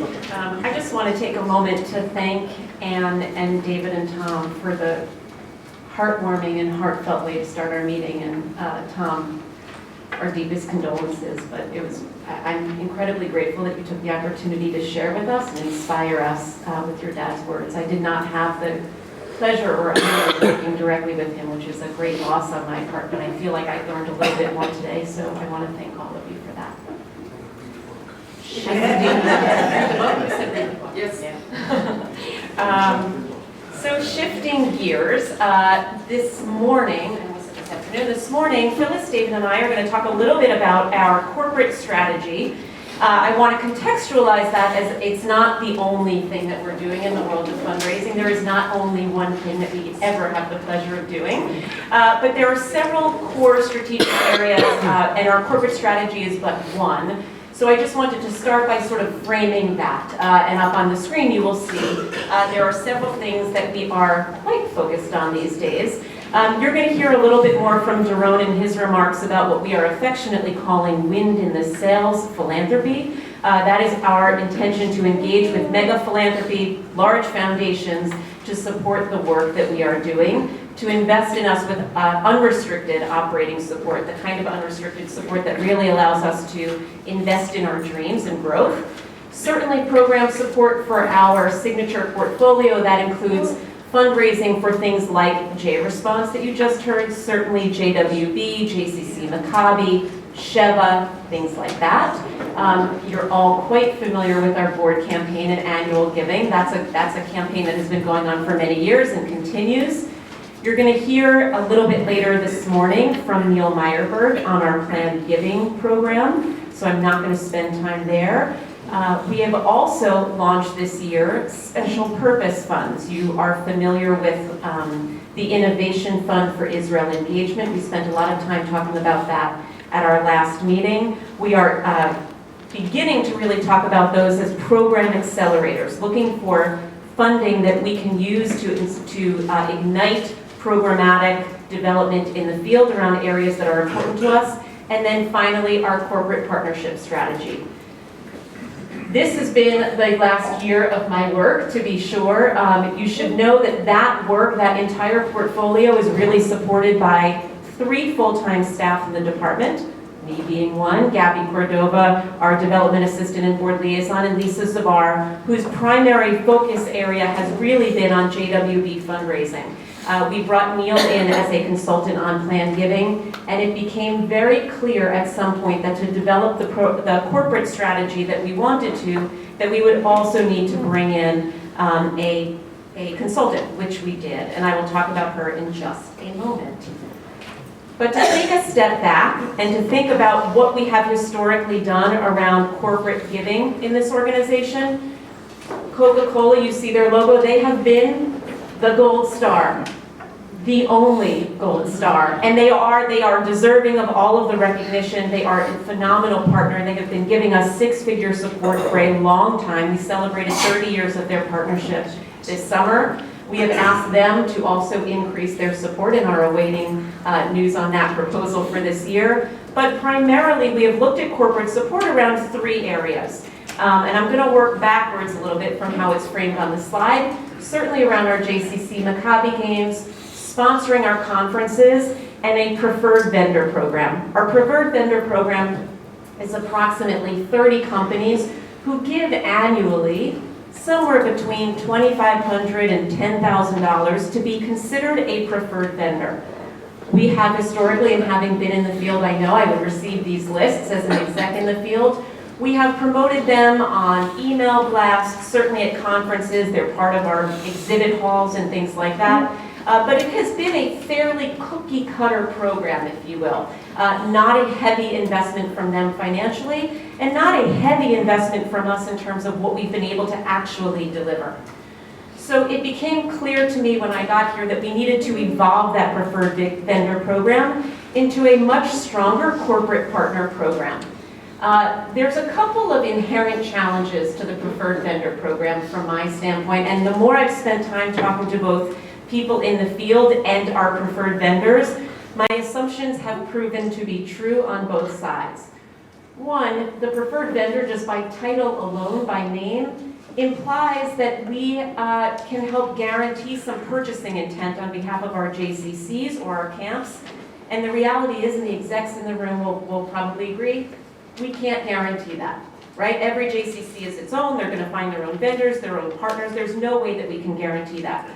I just want to take a moment to thank Anne and David and Tom for the heartwarming and heartfelt way to start our meeting. And Tom, our deepest condolences, but I'm incredibly grateful that you took the opportunity to share with us and inspire us with your dad's words. I did not have the pleasure or honor of working directly with him, which is a great loss on my part, but I feel like I learned a little bit more today, so I want to thank all of you for that. Yes. So shifting gears, this morning, Phyllis, David, and I are going to talk a little bit about our corporate strategy. I want to contextualize that as it's not the only thing that we're doing in the world of fundraising. There is not only one thing that we ever have the pleasure of doing, but there are several core strategic areas, and our corporate strategy is but one. So I just wanted to start by sort of framing that, and up on the screen you will see there are several things that we are quite focused on these days. You're going to hear a little bit more from Daron in his remarks about what we are affectionately calling wind in the sails philanthropy. That is our intention to engage with mega philanthropy, large foundations, to support the work that we are doing, to invest in us with unrestricted operating support, the kind of unrestricted support that really allows us to invest in our dreams and growth. Certainly program support for our signature portfolio that includes fundraising for things like J-Response that you just heard, certainly JWB, JCC Maccabi, Sheva, things like that. You're all quite familiar with our board campaign and annual giving. That's a campaign that has been going on for many years and continues. You're going to hear a little bit later this morning from Neil Meyerberg on our planned giving program, so I'm not going to spend time there. We have also launched this year special purpose funds. You are familiar with the Innovation Fund for Israel Engagement. We spent a lot of time talking about that at our last meeting. We are beginning to really talk about those as program accelerators, looking for funding that we can use to ignite programmatic development in the field around areas that are important to us. And then finally, our corporate partnership strategy. This has been the last year of my work, to be sure. You should know that work, that entire portfolio, is really supported by 3 full-time staff in the department, me being one, Gabby Cordova, our development assistant and board liaison, and Lisa Zavar, whose primary focus area has really been on JWB fundraising. We brought Neil in as a consultant on planned giving, and it became very clear at some point that to develop the corporate strategy that we wanted to, that we would also need to bring in a consultant, which we did, and I will talk about her in just a moment. But to take a step back and to think about what we have historically done around corporate giving in this organization, Coca-Cola, you see their logo, they have been the gold star, the only gold star, and they are deserving of all of the recognition. They are a phenomenal partner. They have been giving us 6-figure support for a long time. We celebrated 30 years of their partnership this summer. We have asked them to also increase their support and are awaiting news on that proposal for this year. But primarily, we have looked at corporate support around 3 areas. And I'm going to work backwards a little bit from how it's framed on the slide. Certainly around our JCC Maccabi games, sponsoring our conferences, and a preferred vendor program. Our preferred vendor program is approximately 30 companies who give annually somewhere between $2,500 and $10,000 to be considered a preferred vendor. We have historically, and having been in the field, I know I would receive these lists as an exec in the field. We have promoted them on email blasts, certainly at conferences. They're part of our exhibit halls and things like that. But it has been a fairly cookie-cutter program, if you will. Not a heavy investment from them financially, and not a heavy investment from us in terms of what we've been able to actually deliver. So it became clear to me when I got here that we needed to evolve that preferred vendor program into a much stronger corporate partner program. There's a couple of inherent challenges to the preferred vendor program from my standpoint, and the more I've spent time talking to both people in the field and our preferred vendors, my assumptions have proven to be true on both sides. One, the preferred vendor, just by title alone, by name, implies that we can help guarantee some purchasing intent on behalf of our JCCs or our camps. And the reality is, and the execs in the room will probably agree, we can't guarantee that, right? Every JCC is its own. They're going to find their own vendors, their own partners. There's no way that we can guarantee that.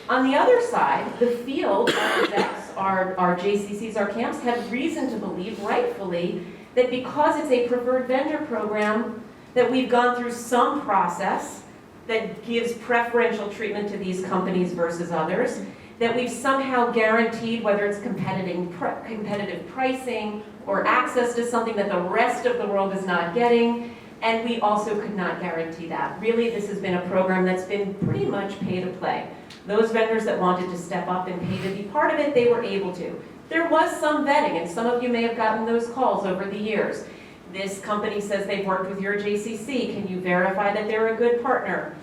On the other side, the field, our execs, our JCCs, our camps, have reason to believe, rightfully, that because it's a preferred vendor program, that we've gone through some process that gives preferential treatment to these companies versus others, that we've somehow guaranteed, whether it's competitive pricing or access to something that the rest of the world is not getting, and we also could not guarantee that. Really, this has been a program that's been pretty much pay to play. Those vendors that wanted to step up and pay to be part of it, they were able to. There was some vetting, and some of you may have gotten those calls over the years. This company says they've worked with your JCC. Can you verify that they're a good partner?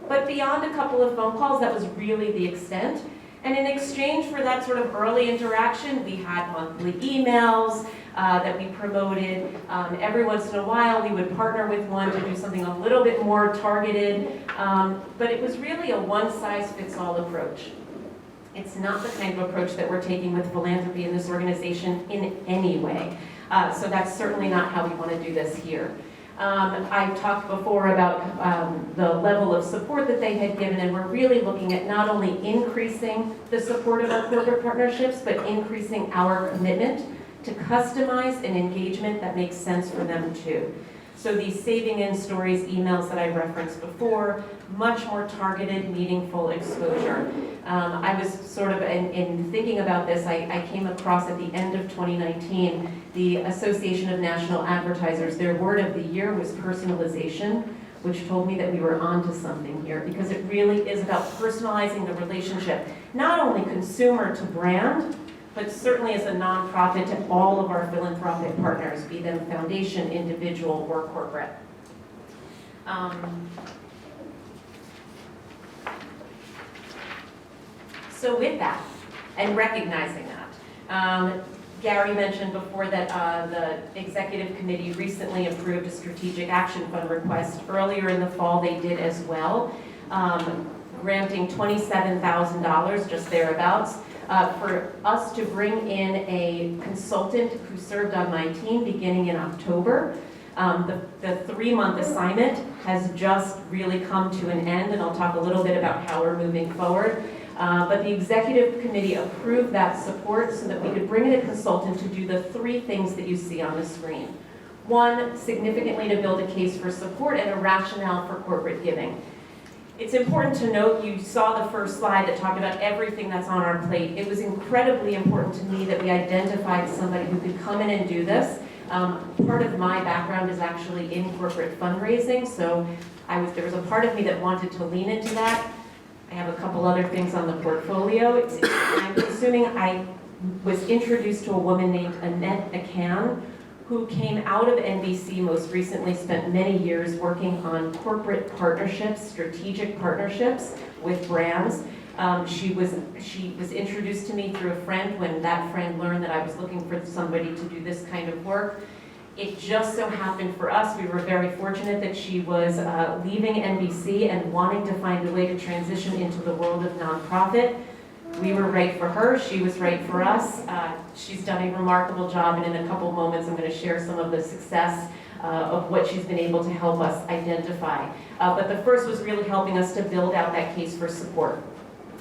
But beyond a couple of phone calls, that was really the extent. And in exchange for that sort of early interaction, we had monthly emails that we promoted. Every once in a while, we would partner with one to do something a little bit more targeted. But it was really a one-size-fits-all approach. It's not the kind of approach that we're taking with philanthropy in this organization in any way. So that's certainly not how we want to do this here. I talked before about the level of support that they had given, and we're really looking at not only increasing the support of our corporate partnerships, but increasing our commitment to customize an engagement that makes sense for them too. So these Saving In Stories emails that I referenced before, much more targeted, meaningful exposure. I was sort of, in thinking about this, I came across at the end of 2019, the Association of National Advertisers, their word of the year was personalization, which told me that we were onto something here, because it really is about personalizing the relationship, not only consumer to brand, but certainly as a nonprofit to all of our philanthropic partners, be them foundation, individual, or corporate. So with that, and recognizing that, Gary mentioned before that the executive committee recently approved a strategic action fund request. Earlier in the fall, they did as well, granting $27,000, just thereabouts, for us to bring in a consultant who served on my team beginning in October. The 3-month assignment has just really come to an end, and I'll talk a little bit about how we're moving forward. But the executive committee approved that support so that we could bring in a consultant to do the 3 things that you see on the screen. 1, significantly to build a case for support and a rationale for corporate giving. It's important to note, you saw the first slide that talked about everything that's on our plate. It was incredibly important to me that we identified somebody who could come in and do this. Part of my background is actually in corporate fundraising, so there was a part of me that wanted to lean into that. I have a couple other things on the portfolio. I'm assuming I was introduced to a woman named Annette Akan, who came out of NBC, most recently spent many years working on corporate partnerships, strategic partnerships with brands. She was introduced to me through a friend when that friend learned that I was looking for somebody to do this kind of work. It just so happened for us, we were very fortunate that she was leaving NBC and wanting to find a way to transition into the world of nonprofit. We were right for her, she was right for us. She's done a remarkable job, and in a couple moments I'm going to share some of the success of what she's been able to help us identify. But the first was really helping us to build out that case for support.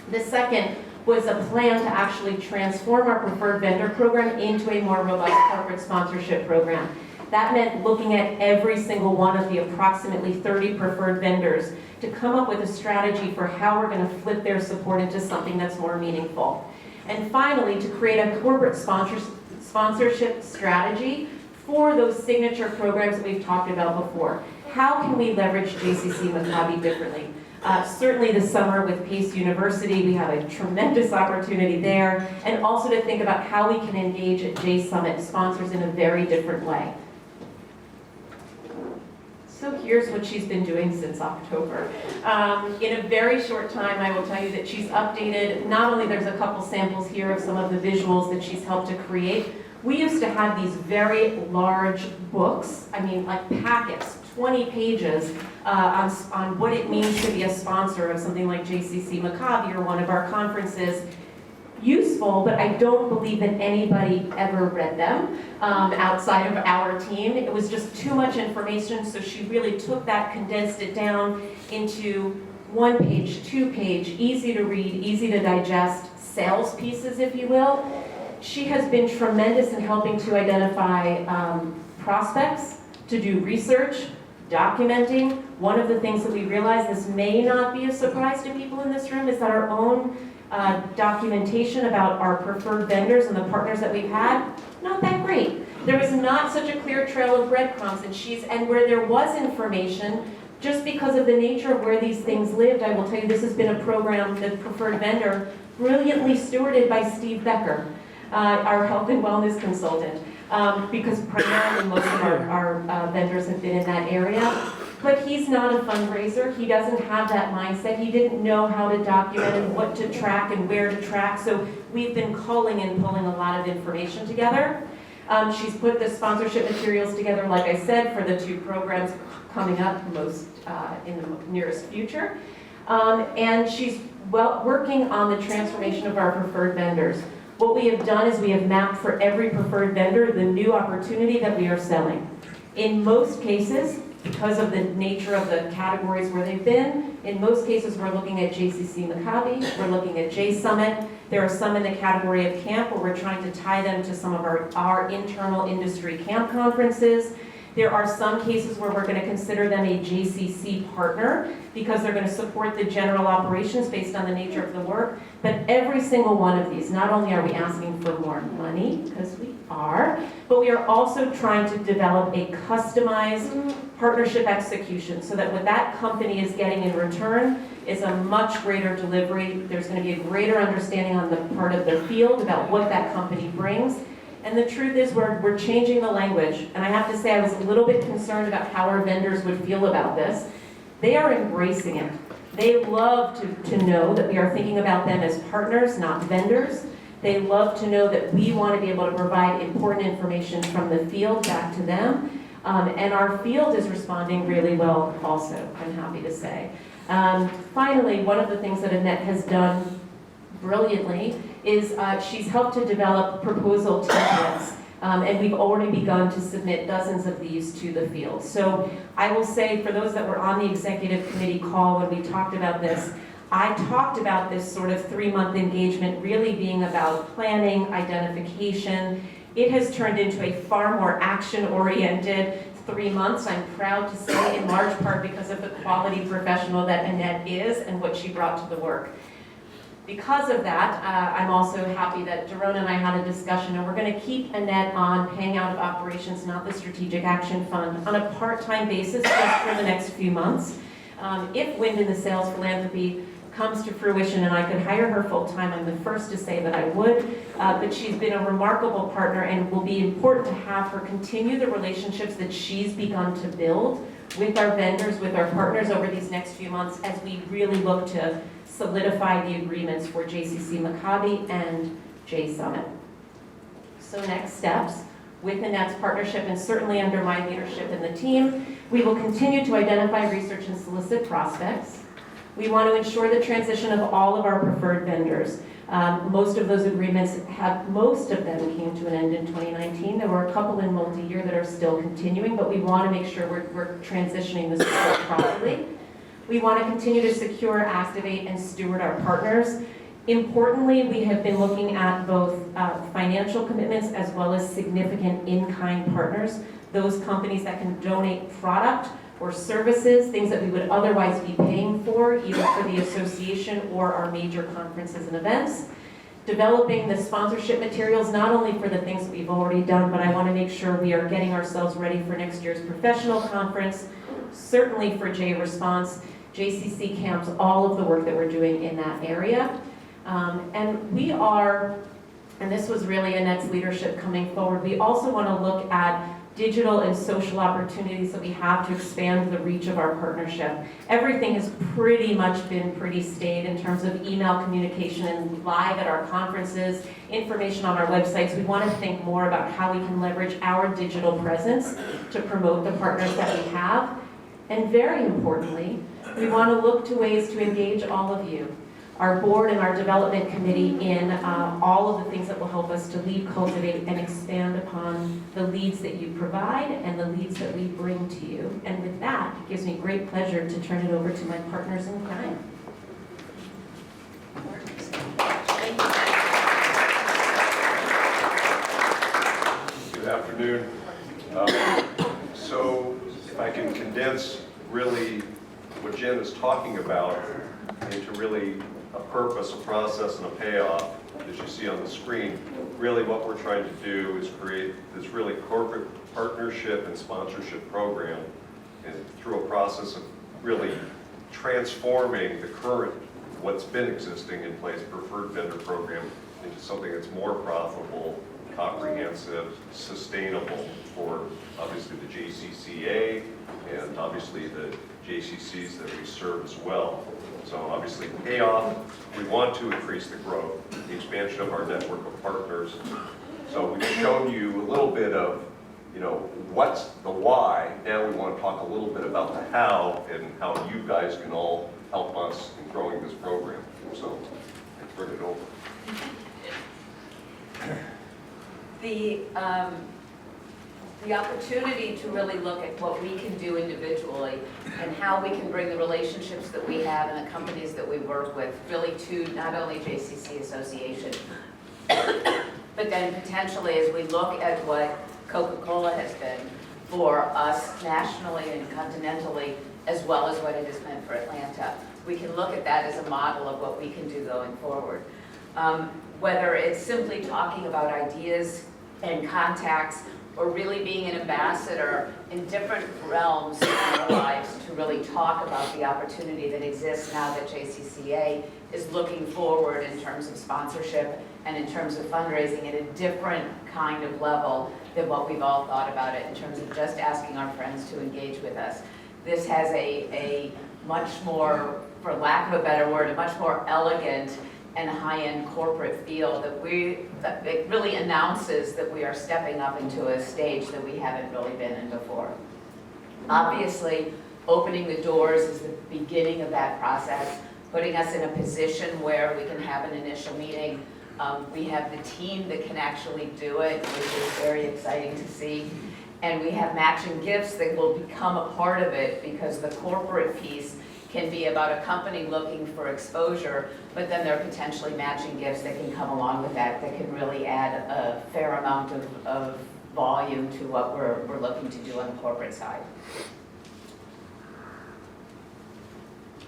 The second was a plan to actually transform our preferred vendor program into a more robust corporate sponsorship program. That meant looking at every single one of the approximately 30 preferred vendors to come up with a strategy for how we're going to flip their support into something that's more meaningful. And finally, to create a corporate sponsorship strategy for those signature programs that we've talked about before. How can we leverage JCC Maccabi differently? Certainly this summer with Pace University, we have a tremendous opportunity there, and also to think about how we can engage at J Summit sponsors in a very different way. So here's what she's been doing since October. In a very short time, I will tell you that she's updated, not only there's a couple samples here of some of the visuals that she's helped to create, We used to have these very large books, I mean like packets, 20 pages on what it means to be a sponsor of something like JCC Maccabi or one of our conferences. Useful, but I don't believe that anybody ever read them outside of our team. It was just too much information, so she really took that, condensed it down into 1 page, 2 page, easy to read, easy to digest, sales pieces, if you will. She has been tremendous in helping to identify prospects, to do research, documenting. One of the things that we realize, this may not be a surprise to people in this room, is that our own documentation about our preferred vendors and the partners that we've had, not that great. There was not such a clear trail of breadcrumbs, and where there was information, just because of the nature of where these things lived, I will tell you this has been a program, the preferred vendor, brilliantly stewarded by Steve Becker, our health and wellness consultant, because primarily most of our vendors have been in that area. But he's not a fundraiser. He doesn't have that mindset. He didn't know how to document and what to track and where to track. So we've been culling and pulling a lot of information together. She's put the sponsorship materials together, like I said, for the 2 programs coming up in the nearest future. And she's working on the transformation of our preferred vendors. What we have done is we have mapped for every preferred vendor the new opportunity that we are selling. In most cases, because of the nature of the categories where they've been, in most cases we're looking at JCC Maccabi, we're looking at J Summit. There are some in the category of camp where we're trying to tie them to some of our internal industry camp conferences. There are some cases where we're going to consider them a JCC partner because they're going to support the general operations based on the nature of the work. But every single one of these, not only are we asking for more money, because we are, but we are also trying to develop a customized partnership execution so that what that company is getting in return is a much greater delivery. There's going to be a greater understanding on the part of the field about what that company brings. And the truth is we're changing the language. And I have to say I was a little bit concerned about how our vendors would feel about this. They are embracing it. They love to know that we are thinking about them as partners, not vendors. They love to know that we want to be able to provide important information from the field back to them. And our field is responding really well also, I'm happy to say. Finally, one of the things that Annette has done brilliantly is she's helped to develop proposal templates. And we've already begun to submit dozens of these to the field. So I will say, for those that were on the executive committee call when we talked about this, I talked about this sort of 3-month engagement really being about planning, identification. It has turned into a far more action-oriented 3 months, I'm proud to say, in large part because of the quality professional that Annette is and what she brought to the work. Because of that, I'm also happy that Daron and I had a discussion, and we're going to keep Annette on paying out of operations, not the Strategic Action Fund, on a part-time basis just for the next few months. If Wind in the Sales Philanthropy comes to fruition and I could hire her full-time, I'm the first to say that I would, but she's been a remarkable partner, and it will be important to have her continue the relationships that she's begun to build with our vendors, with our partners over these next few months as we really look to solidify the agreements for JCC Maccabi and J Summit. So next steps, with Annette's partnership and certainly under my leadership in the team, we will continue to identify, research, and solicit prospects. We want to ensure the transition of all of our preferred vendors. Most of those agreements most of them came to an end in 2019. There were a couple in multi-year that are still continuing, but we want to make sure we're transitioning this properly. We want to continue to secure, activate, and steward our partners. Importantly, we have been looking at both financial commitments as well as significant in-kind partners, those companies that can donate product or services, things that we would otherwise be paying for, either for the association or our major conferences and events. Developing the sponsorship materials, not only for the things that we've already done, but I want to make sure we are getting ourselves ready for next year's professional conference, certainly for J Response, JCC camps, all of the work that we're doing in that area. And we are, and this was really Annette's leadership coming forward, we also want to look at digital and social opportunities that we have to expand the reach of our partnership. Everything has pretty much been pretty staid in terms of email communication and live at our conferences, information on our websites. We want to think more about how we can leverage our digital presence to promote the partners that we have. And very importantly, we want to look to ways to engage all of you, our board and our development committee, in all of the things that will help us to lead, cultivate, and expand upon the leads that you provide and the leads that we bring to you. And with that, it gives me great pleasure to turn it over to my partners in crime. Good afternoon. So if I can condense really what Jen is talking about into really a purpose, a process, and a payoff, as you see on the screen, really what we're trying to do is create this really corporate partnership and sponsorship program, and through a process of really transforming the current, what's been existing in place, preferred vendor program, into something that's more profitable, comprehensive, sustainable for obviously the JCCA and obviously the JCCs that we serve as well. So obviously payoff, we want to increase the growth, the expansion of our network of partners. So we've shown you a little bit of, what's the why. Now we want to talk a little bit about the how and how you guys can all help us in growing this program. So I turn it over. The opportunity to really look at what we can do individually and how we can bring the relationships that we have and the companies that we work with really to not only JCC Association, but then potentially as we look at what Coca-Cola has been for us nationally and continentally, as well as what it has meant for Atlanta. We can look at that as a model of what we can do going forward. Whether it's simply talking about ideas and contacts, or really being an ambassador in different realms in our lives to really talk about the opportunity that exists now that JCCA is looking forward in terms of sponsorship and in terms of fundraising at a different kind of level than what we've all thought about it in terms of just asking our friends to engage with us. This has a much more, for lack of a better word, a much more elegant and high-end corporate feel that it really announces that we are stepping up into a stage that we haven't really been in before. Obviously, opening the doors is the beginning of that process, putting us in a position where we can have an initial meeting. We have the team that can actually do it, which is very exciting to see. And we have matching gifts that will become a part of it because the corporate piece can be about a company looking for exposure, but then there are potentially matching gifts that can come along with that can really add a fair amount of volume to what we're looking to do on the corporate side.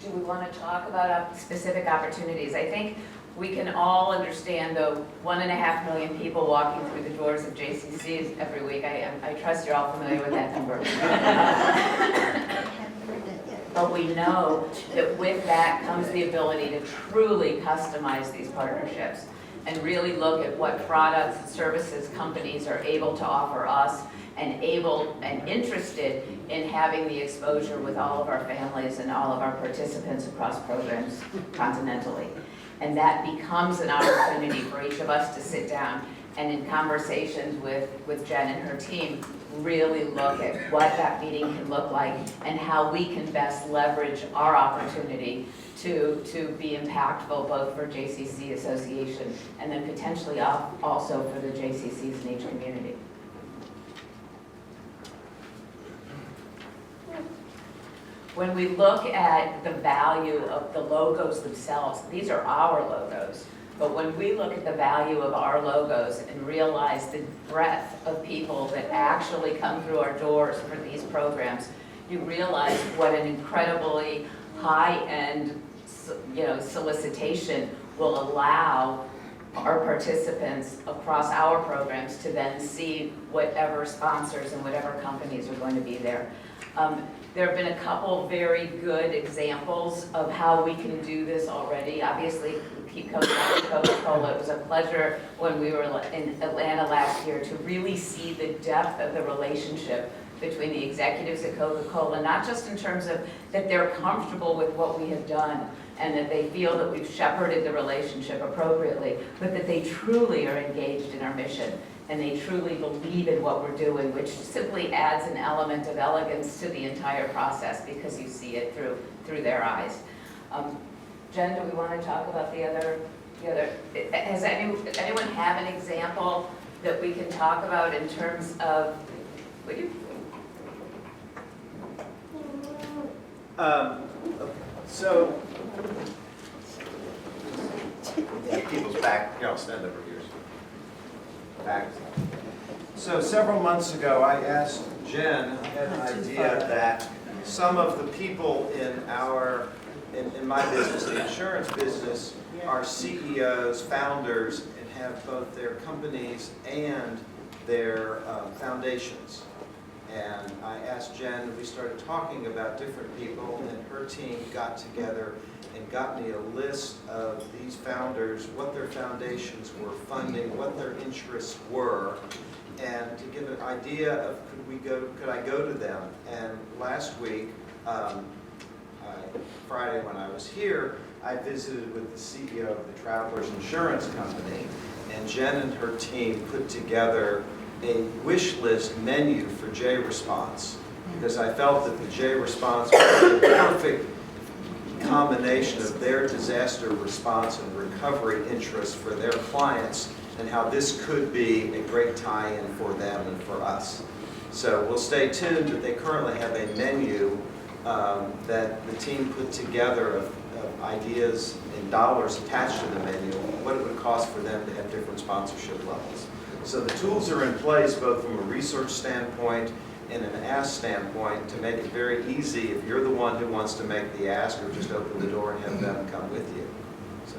Do we want to talk about specific opportunities? I think we can all understand the 1.5 million people walking through the doors of JCCs every week. I trust you're all familiar with that number. But we know that with that comes the ability to truly customize these partnerships and really look at what products and services companies are able to offer us and able and interested in having the exposure with all of our families and all of our participants across programs continentally. And that becomes an opportunity for each of us to sit down and in conversations with Jen and her team, really look at what that meeting can look like and how we can best leverage our opportunity to be impactful both for JCC Association and then potentially also for the JCCs in each community. When we look at the value of the logos themselves, these are our logos. But when we look at the value of our logos and realize the breadth of people that actually come through our doors for these programs, you realize what an incredibly high-end, solicitation will allow our participants across our programs to then see whatever sponsors and whatever companies are going to be there. There have been a couple very good examples of how we can do this already. Obviously, we keep coming back to Coca-Cola. It was a pleasure when we were in Atlanta last year to really see the depth of the relationship between the executives at Coca-Cola, not just in terms of that they're comfortable with what we have done and that they feel that we've shepherded the relationship appropriately, but that they truly are engaged in our mission and they truly believe in what we're doing, which simply adds an element of elegance to the entire process because you see it through their eyes. Jen, do we want to talk about the other? Has anyone have an example that we can talk about in terms of? Would you? So, people's back, I'll stand over here. Back. So several months ago, I asked Jen, I had an idea that some of the people in my business, the insurance business, are CEOs, founders, and have both their companies and their foundations. And I asked Jen, we started talking about different people, and her team got together and got me a list of these founders, what their foundations were funding, what their interests were, and to give an idea of could I go to them. And last week, Friday when I was here, I visited with the CEO of the Travelers Insurance Company, and Jen and her team put together a wish list menu for J-Response, because I felt that the J-Response was the perfect combination of their disaster response and recovery interests for their clients, and how this could be a great tie-in for them and for us. So we'll stay tuned, but they currently have a menu that the team put together of ideas in dollars attached to the menu, what it would cost for them to have different sponsorship levels. So the tools are in place both from a research standpoint and an ask standpoint to make it very easy if you're the one who wants to make the ask, or just open the door and have them come with you. So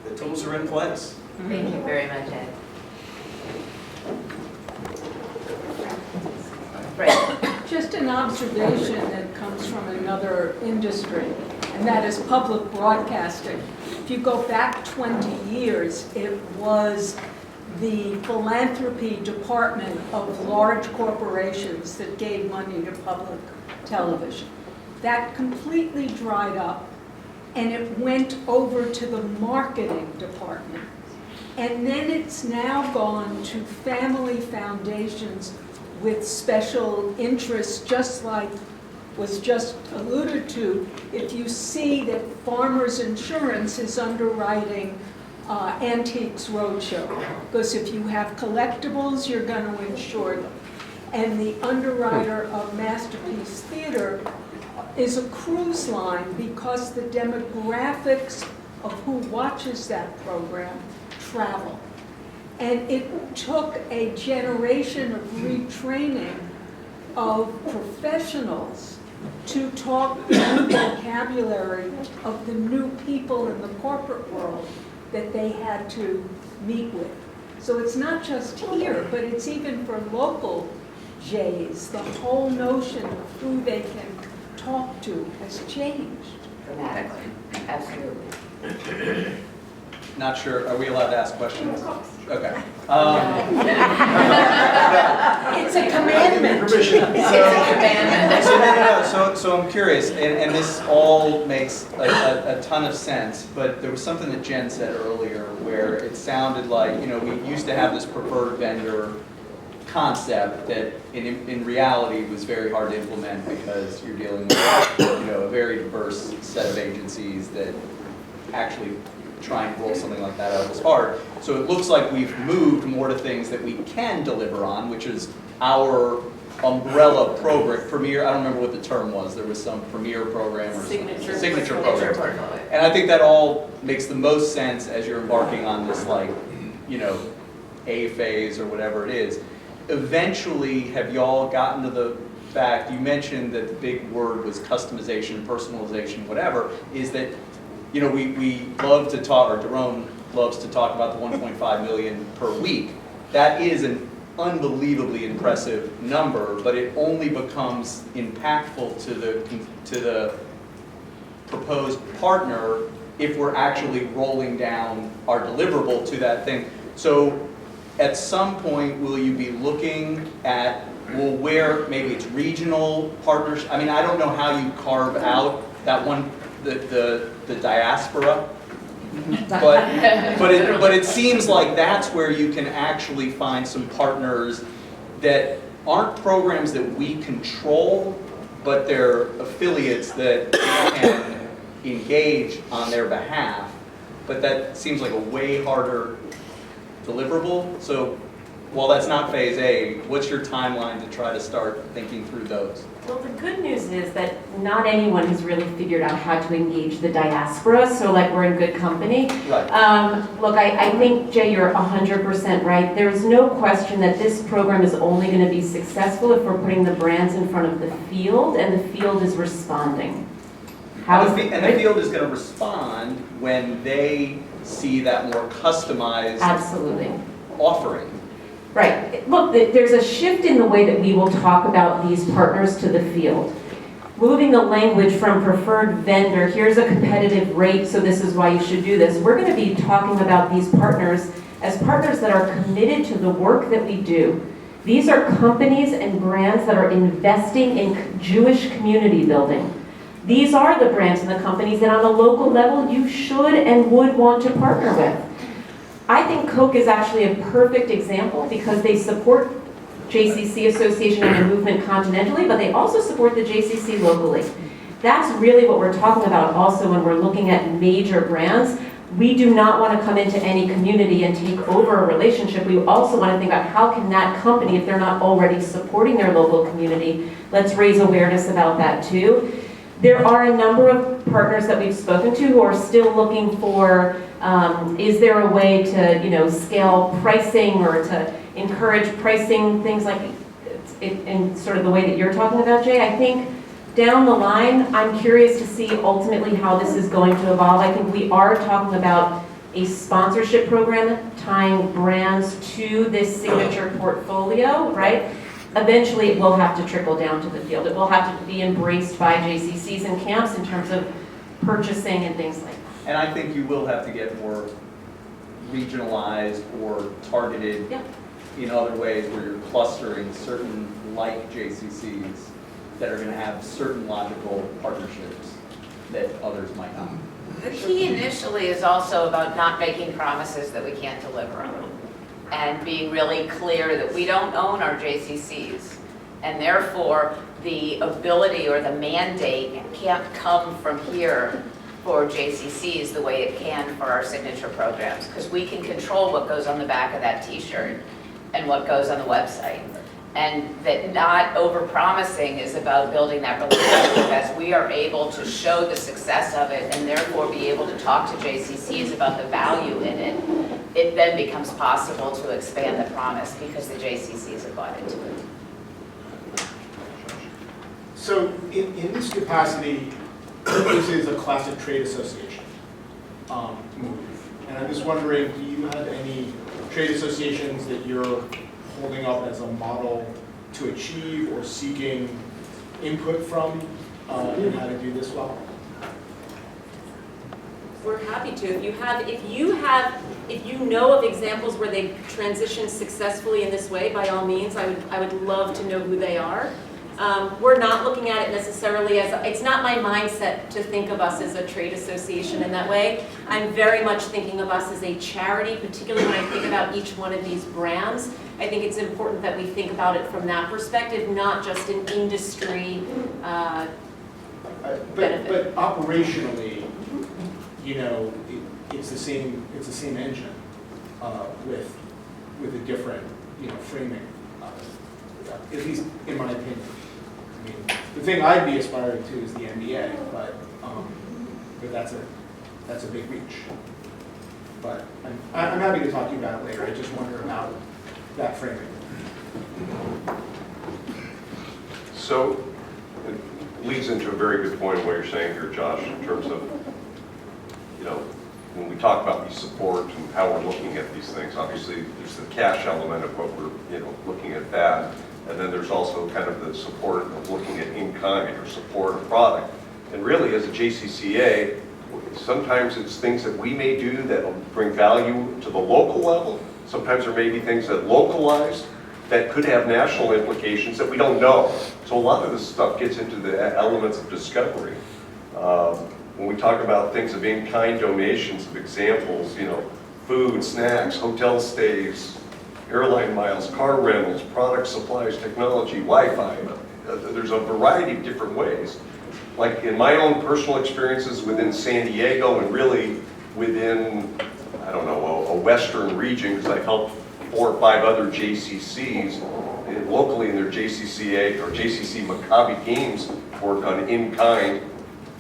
the tools are in place. Thank you very much, Ed. Right. Just an observation that comes from another industry, and that is public broadcasting. If you go back 20 years, it was the philanthropy department of large corporations that gave money to public television. That completely dried up, and it went over to the marketing department. And then it's now gone to family foundations with special interests, just like was just alluded to. If you see that Farmers Insurance is underwriting Antiques Roadshow, because if you have collectibles, you're going to insure them. And the underwriter of Masterpiece Theater is a cruise line, because the demographics of who watches that program travel. And it took a generation of retraining of professionals to talk the vocabulary of the new people in the corporate world that they had to meet with. So it's not just here, but it's even for local J's. The whole notion of who they can talk to has changed. Dramatically, absolutely. Not sure, are we allowed to ask questions? Okay. It's a commandment. So I'm curious, and this all makes a ton of sense, but there was something that Jen said earlier where it sounded like, we used to have this preferred vendor concept that in reality was very hard to implement because you're dealing with a very diverse set of agencies that actually trying to roll something like that out is hard. So it looks like we've moved more to things that we can deliver on, which is our umbrella program, premier, I don't remember what the term was, there was some premier program or signature program. And I think that all makes the most sense as you're embarking on this A phase or whatever it is. Eventually, have y'all gotten to the fact, you mentioned that the big word was customization, personalization, whatever, is that we love to talk, or Daron loves to talk about the 1.5 million per week. That is unbelievably impressive number, but it only becomes impactful to the proposed partner if we're actually rolling down our deliverable to that thing. So at some point, will you be looking at, well, where maybe it's regional partners? I mean, I don't know how you carve out that one, the diaspora, but it seems like that's where you can actually find some partners that aren't programs that we control, but they're affiliates that we can engage on their behalf. But that seems like a way harder deliverable. So while that's not phase A, what's your timeline to try to start thinking through those? Well, the good news is that not anyone has really figured out how to engage the diaspora, so like we're in good company. Right. Look, I think, Jay, you're 100% right. There's no question that this program is only going to be successful if we're putting the brands in front of the field, and the field is responding. And the field is going to respond when they see that more customized Absolutely. offering. Right. Look, there's a shift in the way that we will talk about these partners to the field. Moving the language from preferred vendor, here's a competitive rate, so this is why you should do this. We're going to be talking about these partners as partners that are committed to the work that we do. These are companies and brands that are investing in Jewish community building. These are the brands and the companies that on a local level you should and would want to partner with. I think Coke is actually a perfect example because they support JCC Association and a movement continentally, but they also support the JCC locally. That's really what we're talking about also when we're looking at major brands. We do not want to come into any community and take over a relationship. We also want to think about how can that company, if they're not already supporting their local community, let's raise awareness about that too. There are a number of partners that we've spoken to who are still looking for, is there a way to, scale pricing or to encourage pricing, things like in sort of the way that you're talking about, Jay. I think down the line, I'm curious to see ultimately how this is going to evolve. I think we are talking about a sponsorship program tying brands to this signature portfolio, right? Eventually, it will have to trickle down to the field. It will have to be embraced by JCCs and camps in terms of purchasing and things like that. And I think you will have to get more regionalized or targeted in other ways where you're clustering certain like JCCs that are going to have certain logical partnerships that others might not. The key initially is also about not making promises that we can't deliver on. And being really clear that we don't own our JCCs. And therefore, the ability or the mandate can't come from here for JCCs the way it can for our signature programs. Because we can control what goes on the back of that t-shirt and what goes on the website. And that not over-promising is about building that relationship as we are able to show the success of it and therefore be able to talk to JCCs about the value in it. It then becomes possible to expand the promise because the JCCs have bought into it. So in this capacity, this is a classic trade association move. And I'm just wondering, do you have any trade associations that you're holding up as a model to achieve or seeking input from in how to do this well? We're happy to. If you know of examples where they've transitioned successfully in this way, by all means, I would love to know who they are. We're not looking at it necessarily as, it's not my mindset to think of us as a trade association in that way. I'm very much thinking of us as a charity, particularly when I think about each one of these brands. I think it's important that we think about it from that perspective, not just an industry benefit. But operationally, it's the same engine with a different framing. At least in my opinion. I mean, the thing I'd be aspiring to is the NBA, but that's a big reach. But I'm happy to talk to you about it later. I just wonder about that framing. So it leads into a very good point of what you're saying here, Josh, in terms of, when we talk about these support and how we're looking at these things, obviously there's the cash element of what we're, looking at that. And then there's also kind of the support of looking at in-kind or support of product. And really, as a JCCA, sometimes it's things that we may do that will bring value to the local level. Sometimes there may be things that localize that could have national implications that we don't know. So a lot of this stuff gets into the elements of discovery. When we talk about things of in-kind donations, of examples, food, snacks, hotel stays, airline miles, car rentals, product supplies, technology, Wi-Fi. There's a variety of different ways. Like in my own personal experiences within San Diego and really within, I don't know, a western region, because I've helped 4 or 5 other JCCs locally in their JCCA or JCC Maccabi Games work on in-kind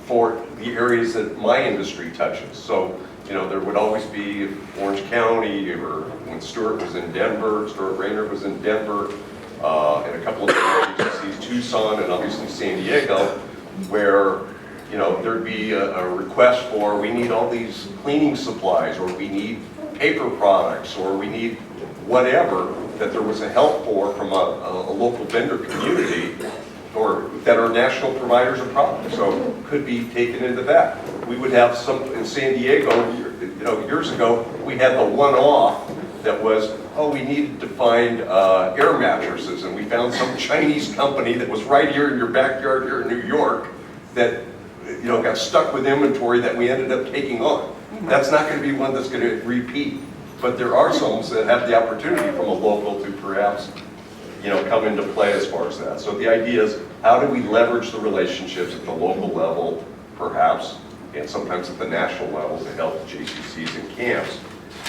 for the areas that my industry touches. So, there would always be Orange County, or when Stuart was in Denver, Stuart Rayner was in Denver, and a couple of other JCCs, Tucson, and obviously San Diego, where there'd be a request for, we need all these cleaning supplies, or we need paper products, or we need whatever, that there was a help for from a local vendor community, or that are national providers of products, so could be taken into that. We would have some, in San Diego, years ago, we had the one-off that was, we needed to find air mattresses, and we found some Chinese company that was right here in your backyard here in New York that got stuck with inventory that we ended up taking on. That's not going to be one that's going to repeat, but there are some that have the opportunity from a local to perhaps come into play as far as that. So the idea is, how do we leverage the relationships at the local level, perhaps, and sometimes at the national level to help JCCs and camps.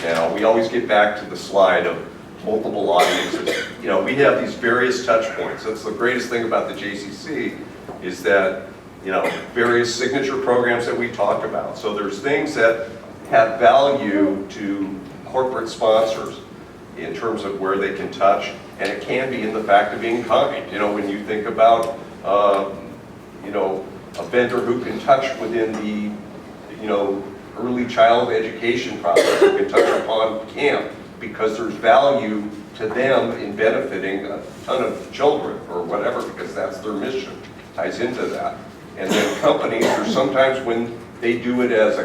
Now, we always get back to the slide of multiple audiences. We have these various touch points. That's the greatest thing about the JCC, is that, various signature programs that we talk about. So there's things that have value to corporate sponsors in terms of where they can touch, and it can be in the fact of being kind. When you think about, a vendor who can touch within the, early child education process, who can touch upon camp, because there's value to them in benefiting a ton of children or whatever, because that's their mission, ties into that. And then companies, or sometimes when they do it as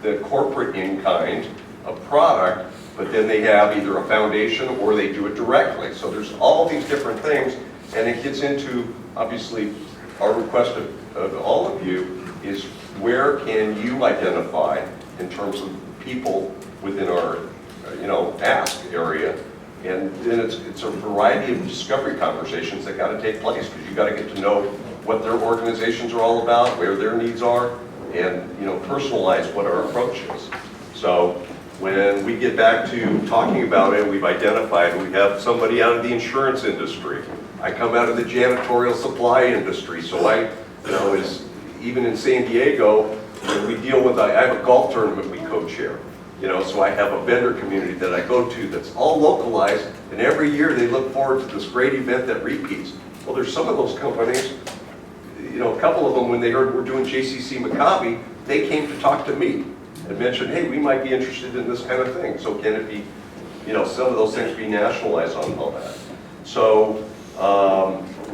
the corporate in-kind of product, but then they have either a foundation or they do it directly. So there's all these different things, and it gets into, obviously, our request of all of you is, where can you identify in terms of people within our, ask area? And then it's a variety of discovery conversations that got to take place, because you got to get to know what their organizations are all about, where their needs are, and personalize what our approach is. So when we get back to talking about it, we've identified, we have somebody out of the insurance industry. I come out of the janitorial supply industry, so even in San Diego, we deal with, I have a golf tournament we co-chair. So I have a vendor community that I go to that's all localized, and every year they look forward to this great event that repeats. Well, there's some of those companies, a couple of them, when they heard we're doing JCC Maccabi, they came to talk to me and mentioned, hey, we might be interested in this kind of thing. So can it be, some of those things be nationalized on all that? So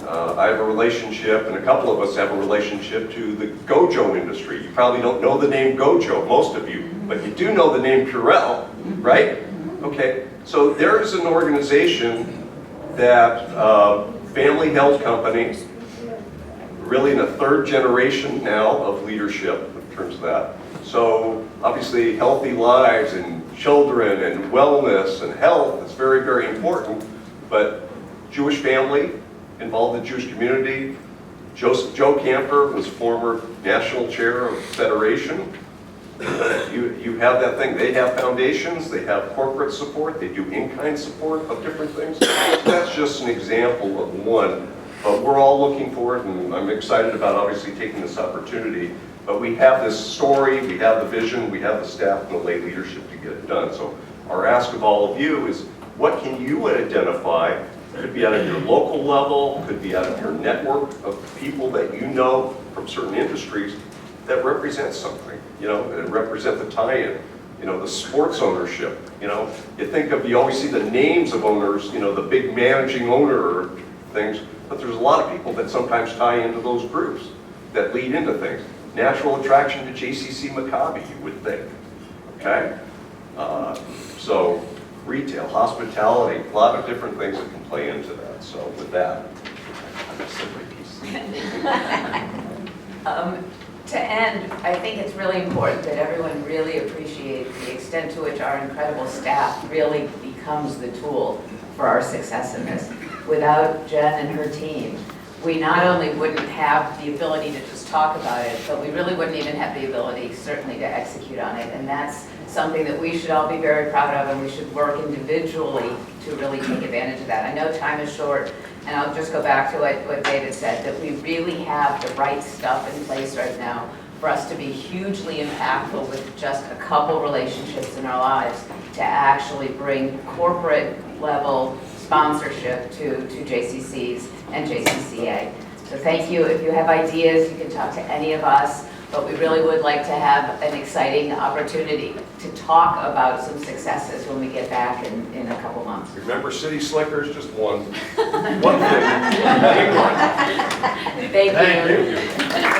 I have a relationship, and a couple of us have a relationship to the Gojo industry. You probably don't know the name Gojo, most of you, but you do know the name Purell, right? Okay, so there is an organization that, family held company, really in a 3rd generation now of leadership in terms of that. So obviously healthy lives and children and wellness and health is very, very important, but Jewish family, involved in the Jewish community. Joe Camper was former national chair of Federation. You have that thing. They have foundations, they have corporate support, they do in-kind support of different things. That's just an example of one, but we're all looking for it, and I'm excited about obviously taking this opportunity. But we have this story, we have the vision, we have the staff and the lay leadership to get it done. So our ask of all of you is, what can you identify? Could be out of your local level, could be out of your network of people that you know from certain industries that represent something, that represent the tie-in. You know, the sports ownership, you know, you always see the names of owners, you know, the big managing owner or things, but there's a lot of people that sometimes tie into those groups that lead into things. Natural attraction to JCC Maccabi, you would think, okay? So retail, hospitality, a lot of different things that can play into that. So with that, I'm a slippery piece. To end, I think it's really important that everyone really appreciate the extent to which our incredible staff really becomes the tool for our success in this. Without Jen and her team, we not only wouldn't have the ability to just talk about it, but we really wouldn't even have the ability, certainly, to execute on it. And that's something that we should all be very proud of, and we should work individually to really take advantage of that. I know time is short, and I'll just go back to what David said, that we really have the right stuff in place right now for us to be hugely impactful with just a couple relationships in our lives to actually bring corporate level sponsorship to JCCs and JCCA. So thank you. If you have ideas, you can talk to any of us, but we really would like to have an exciting opportunity to talk about some successes when we get back in a couple months. Remember, City Slickers, just one thing. Big one. Thank you.